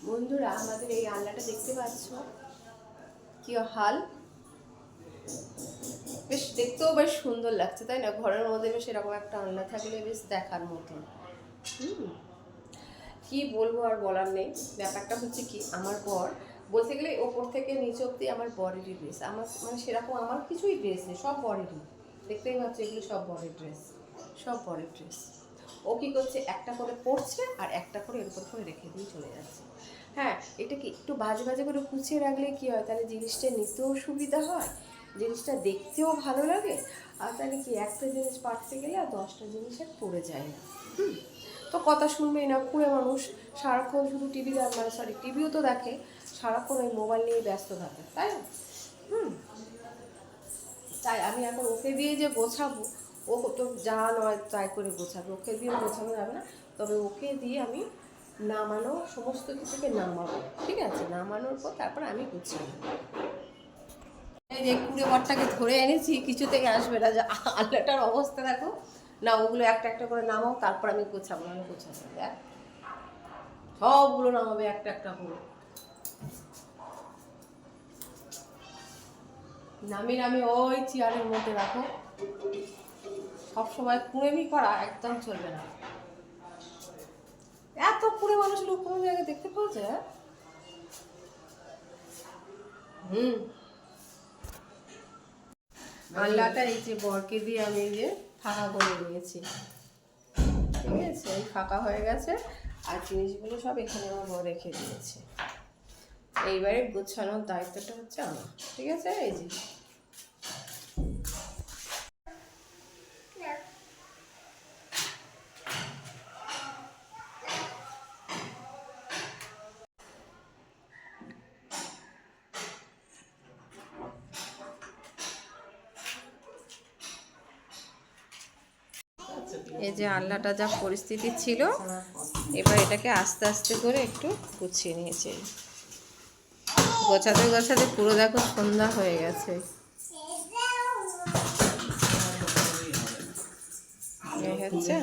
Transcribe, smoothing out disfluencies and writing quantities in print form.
বন্ধুরা আমাদের এই আলনাটা দেখতে পাচ্ছ কি হাল, বেশ দেখতেও বেশ সুন্দর লাগছে তাই না? ঘরের মধ্যে বেশ এরকম একটা আলনা থাকলে বেশ দেখার মতন। কি বলবো আর বলার নেই। ব্যাপারটা হচ্ছে কি, আমার বর বলতে গেলে ওপর থেকে নিচে অব্দি আমার বরেরই ড্রেস, আমার মানে সেরকম আমার কিছুই ড্রেস নেই, সব বরেরই। দেখতেই পাচ্ছ এগুলো সব বরের ড্রেস, সব বরের ড্রেস। ও কী করছে, একটা করে পরছে আর একটা করে এর উপর করে রেখে দিয়ে চলে যাচ্ছে। হ্যাঁ, এটা কি একটু বাজে বাজে করে গুছিয়ে রাখলে কি হয়, তাহলে জিনিসটা নিতেও সুবিধা হয়, জিনিসটা দেখতেও ভালো লাগে। আর তাহলে কি একটা জিনিস পাঠতে গেলে আর 10টা জিনিস আর পড়ে যায় না। তো কথা শুনবেই না, কুড়ে মানুষ সারাক্ষণ শুধু টিভি মানে সরি টিভিও তো দেখে, সারাক্ষণ ওই মোবাইল নিয়ে ব্যস্ত থাকে, তাই না? তাই আমি এখন ওকে দিয়ে যে গোছাবো, ও তো যা নয় তাই করে গোছাবে, ওকে দিয়ে গোছানো যাবে না। তবে ওকে দিয়ে আমি নামানো সমস্ত কিছুকে নামাবো, ঠিক আছে? নামানোর পর তারপর আমি গুছিয়ে এই যে কুড়ে বরটাকে ধরে এনেছি, কিছু থেকে আসবে না। যে আল্লাটার অবস্থা দেখো না, ওগুলো একটা একটা করে নামাও, তারপর আমি গোছাবো। আমি গোছাবো, দেখ সবগুলো নামাবে একটা একটা করে। নামিয়ে নামিয়ে ওই চেয়ারের মধ্যে রাখো। সবসময় কুড়েমি করা একদম চলবে না। এত কুড়ে মানুষ লোক কোনো জায়গায় দেখতে পাওয়া যায়? আল্লাটা এই যে বরকে দিয়ে আমি এই যে ফাঁকা করে নিয়েছি, ঠিক আছে? এই ফাঁকা হয়ে গেছে আর জিনিসগুলো সব এখানে আমার বর রেখে দিয়েছে। এইবারে গোছানোর দায়িত্বটা হচ্ছে আমার, ঠিক আছে? এই যে এই যে আল্লাটা যা পরিস্থিতি ছিল, এবার এটাকে আস্তে আস্তে করে একটু গুছিয়ে নিয়েছে। গোছাতে গোছাতে পুরো দেখো সন্ধ্যা হয়ে গেছে। এই হচ্ছে